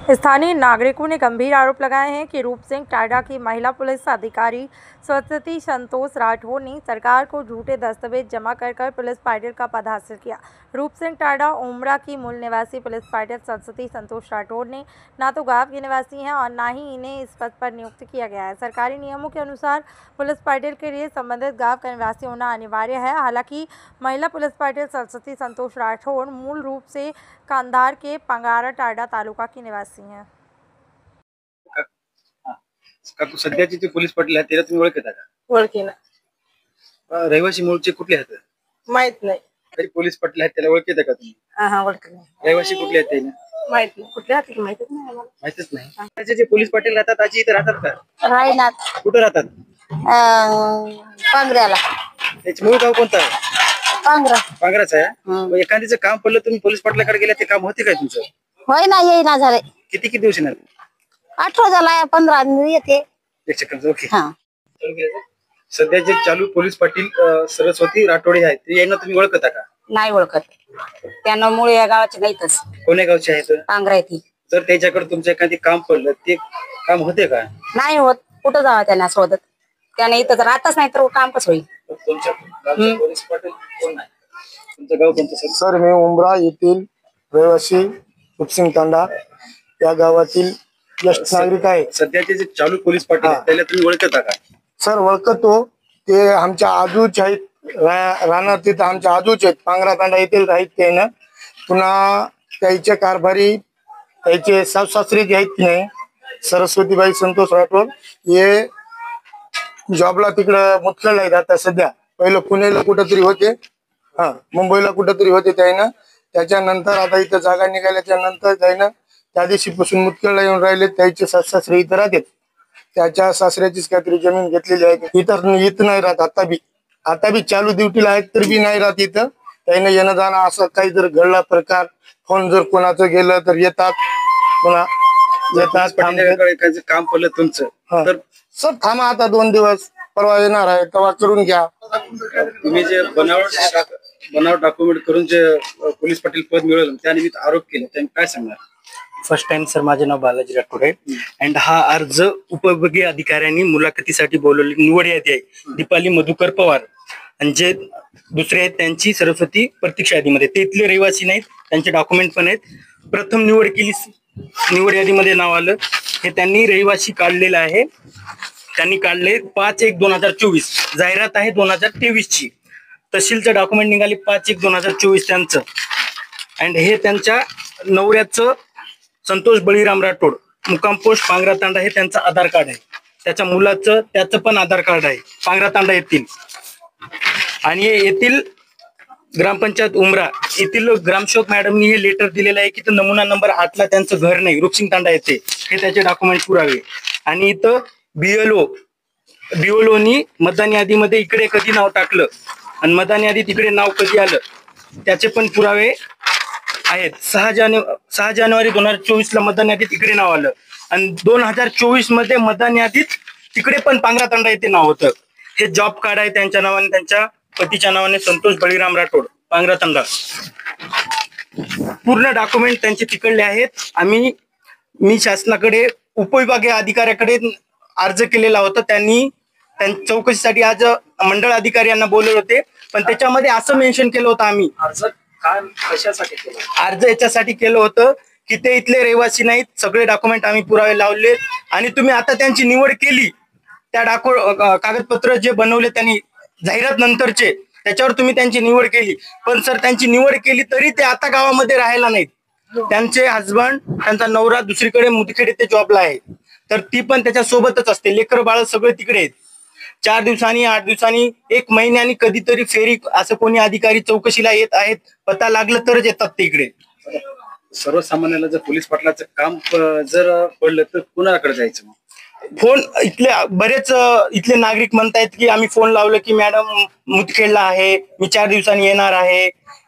स्थानीय नागरिकों ने गंभीर आरोप लगाए हैं कि रूप सिंह टाडा की महिला पुलिस अधिकारी सरस्वती संतोष राठौर ने सरकार को झूठे दस्तावेज जमा कर पुलिस पायलट का पद हासिल किया। रूप सिंह टाडा उमरा की मूल निवासी पुलिस पायलट सरस्वती संतोष राठौर ने न तो गांव के निवासी हैं और न ही इन्हें इस पद पर नियुक्त किया गया है। सरकारी नियमों के अनुसार पुलिस पायलट के लिए संबंधित गाँव का निवासी होना अनिवार्य है। हालांकि महिला पुलिस पायलट सरस्वती संतोष राठौर मूल रूप से कांधार के पंगारा टाडा तालुका की निवासी हैं। काकू सध्याचे जे पोलीस पाटील आहेत त्याला तुम्ही ओळखता का? ओळखीना रहिवासी मूळचे कुठले आहेत? माहित नाही। तरी पोलीस पाटील आहेत त्याला ओळखता का तुम्ही? हा ओळखले। रहिवासी कुठले आहेत त्याला माहित नाही। कुठले आहेत की माहितच नाही आम्हाला। माहितच नाही। त्याचे जे पोलीस पाटील राहतात आजी इथे राहतात का? रायनाथ। कुठे राहतात? पांगऱ्याला। त्याचे मूळ गाव कोणतं आहे? पांगरा। पांगराच आहे। मग एखादीचं काम पडलं तुम्ही पोलीस पाटलाकडे गेले ते काम होते काय तुमचं? होय ना येईना झाले। किती दिवस येणार? 18 झाला 15 येते। एक सेकंद ओके। सध्या जे चालू पोलीस पाटील सरस्वती राठोडे आहेत ते यांना तुम्ही ओळखता का? नाही ओळखत। त्यांना मूळ या गावाचे नाहीतच। कोण्या गावचे आहेत? पांगरा येते। जर त्याच्याकडे तुमचं एखादी काम पडलं ते काम होते का? नाही होत। कुठं जावं त्यांना शोधत? त्याने इथं राहतच नाही तर काम कसं होईल? तुमच्या गावचे पोलीस पाटील कोण आहे? तुमचं गाव कोणतं सर? मी उमरा येथील रहिवासी रूपसिंग तांडा या गावातील ज्येष्ठ नागरिक आहे। सध्याचे जे चालू पोलीस पाटील आहेत त्याला तुम्ही ओळखता का? सर ओळखतो। ते आमच्या आजूच आहेत। राहणार तिथं आमच्या आजूच आहेत। पांगरा तांडा येथील आहेत ते ना। पुन्हा त्याचे कारभारी त्याचे सासरे जे आहेत की नाही सरस्वतीबाई संतोष राठोड हे जॉबला तिकडं मुतखेडला आहेत आता सध्या। पहिलं पुण्याला कुठंतरी होते, मुंबईला कुठंतरी होते त्यानं। त्याच्यानंतर आता इथं जागा निघाल्याच्या नंतर त्यानं त्या दिवशीपासून मुतखेडला येऊन राहिले। त्याचे सासरे इथं राहतात। त्याच्या सासऱ्याचीच काहीतरी जमीन घेतलेली आहे। इथं नाही राहत। आता बी चालू ड्युटीला आहेत तर बी नाही राहत इथं। त्यानं येणं जाणं असं काही जर घडला प्रकार, फोन जर कोणाचं गेलं तर येतात, पुन्हा येतात। काम पडलं तुमचं तर सर थांबा आता 2 दिवस, परवा येणार आहे तेव्हा करून घ्या। तुम्ही जे बनावट डॉक्युमेंट करून जे पोलीस पाटील पद मिळवलं त्यानिमित्त आरोप केले त्यांनी काय सांगणार? फर्स्ट टाइम सर, माझे नाव बालाजी राठोड आहे अँड हा अर्ज उपविभागीय अधिकाऱ्यांनी मुलाखतीसाठी बोलवली निवड यादी आहे दीपाली मधुकर पवार आणि जे दुसरे आहेत त्यांची सरस्वती प्रतीक्षा यादीमध्ये। ते इथले रहिवासी नाहीत, त्यांचे डॉक्युमेंट पण आहेत। प्रथम निवड केली, निवड यादीमध्ये नाव आलं हे त्यांनी रहिवासी काढलेलं आहे। त्यांनी काढले 5/1/2024, जाहिरात आहे 2023 ची। तहसीलचं डॉक्युमेंट निघाली 5/1/2024 त्यांचं। अँड हे त्यांच्या नवऱ्याचं संतोष बळीराम राठोड, मुक्काम पोस्ट पांगरा तांडा हे त्यांचं आधार कार्ड आहे। त्याच्या मुलाचं त्याचं पण आधार कार्ड आहे, पांगरा तांडा येथील। आणि येथील ग्रामपंचायत उमरा येथील ग्रामसेवक मॅडमनी हे लेटर दिलेलं आहे की नमुना नंबर 8 ला त्यांचं घर नाही, रूपसिंग तांडा येथे, हे त्याचे डॉक्युमेंट पुरावे। आणि इथं बीओलोनी मतदान यादीमध्ये इकडे कधी नाव टाकलं आणि मतदान यादीत इकडे नाव कधी आलं त्याचे पण पुरावे आहेत। 6 जानेवारी 2024 ला मतदान यादीत इकडे नाव आलं आणि 2024 मध्ये मतदान यादीत तिकडे पण पांगरा तांडा येथे नाव होतं। हे जॉब कार्ड आहे त्यांच्या नावाने, त्यांच्या पतीच्या नावाने, संतोष बळीराम राठोड, पांगरा तांडा। पूर्ण डॉक्युमेंट त्यांचे तिकडले आहेत। मी शासनाकडे उपविभागीय अधिकाऱ्याकडे अर्ज केलेला होता। त्यांनी चौकशीसाठी आज मंडळ अधिकारी यांना बोलवले होते, पण त्याच्यामध्ये असं मेन्शन केलं होतं आम्ही कशासाठी केलं? अर्ज याच्यासाठी केलं होतं की ते इथले रहिवासी नाहीत, सगळे डॉक्युमेंट आम्ही पुरावे लावले आणि तुम्ही आता त्यांची निवड केली, त्या कागदपत्र जे बनवले त्यांनी जाहिरात नंतरचे त्याच्यावर तुम्ही त्यांची निवड केली, पण सर त्यांची निवड केली तरी ते आता गावामध्ये राहायला नाहीत। त्यांचे हजबंड, त्यांचा नवरा दुसरीकडे मुतखेड येथे जॉबला आहे, तर ती पण त्याच्या सोबतच असते। लेकर बाळ सगळे तिकडे आहेत। 4 दिवसांनी, 8 दिवसांनी, 1 महिन्यानी कधीतरी फेरी असं कोणी अधिकारी चौकशीला येत आहेत, पता लागलं तरच येतात ते इकडे। सर्वसामान्याला जर पोलीस पाटलाचं काम जर पडलं तर कुणाकडे जायचं? फोन इथले बरेच इथले नागरिक म्हणतायत की आम्ही फोन लावलं की मॅडम मुतखेडला आहे, मी 4 दिवसांनी येणार आहे।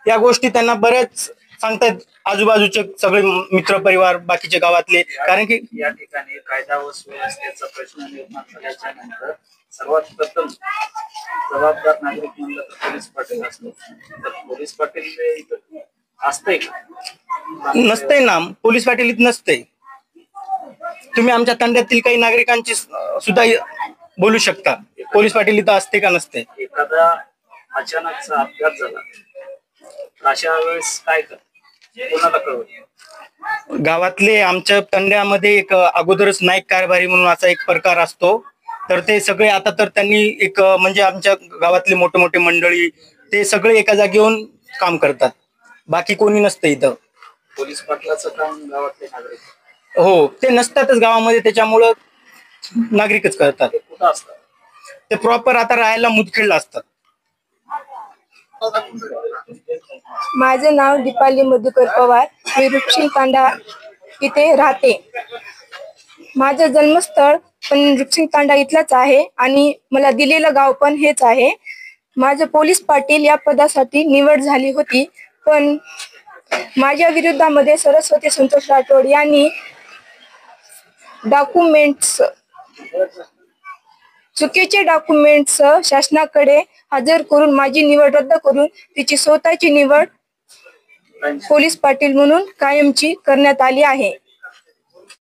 या गोष्टी त्यांना बरेच सांगतायत आजूबाजूचे सगळे मित्र परिवार, बाकीचे गावातले। कारण की या ठिकाणी कायदा व सुव्यवस्थेचा प्रश्न निर्माण झाल्याच्या नंतर सर्वात प्रथम जबाबदार नागरिक म्हणलं तर पोलीस पाटील असतो। तर पोलीस पाटील इथं असतंय का? नसतंय ना, पोलीस पाटील इथं नसतंय। तुम्ही आमच्या तांड्यातील काही नागरिकांची सुद्धा बोलू शकता. पोलीस पाटील इथं असते का नसते. एखादा अचानकचा अपघात झाला तर अशा वेळेस काय कर कोणाला कळवत. गावातले आमच्या तांड्यामध्ये एक अगोदरच नाईक कारभारी म्हणून असा एक प्रकार असतो. तर ते सगळे आता तर त्यांनी एक म्हणजे आमच्या गावातले मोठे मोठे मंडळी ते सगळे एका जागी येऊन काम करतात. बाकी कोणी नसतं इथं. पोलीस पाटलाचं काम गावातले नागरिक हो, ते नसतातच गावामध्ये, त्याच्यामुळं नागरिकच करतात. ते कुठं असतात. ते प्रॉपर आता राहायला मुदखेडला असतात. माझे नाव दीपाली मधुकर पवार. मी रुपसिंग तांडा इथे राहते. माझं जन्मस्थळ पण रुपसिंग तांडा इथलाच आहे आणि मला दिलेलं गाव पण हेच आहे. माझं पोलीस पाटील या पदासाठी निवड झाली होती, पण माझ्या विरोधामध्ये सरस्वती संतोष राठोड यांनी चुकीचे डॉक्युमेंट्स शासनाकडे हजर करून माझी निवड रद्द करून तिची स्वतःची निवड पोलीस पाटील म्हणून कायमची करण्यात आली आहे.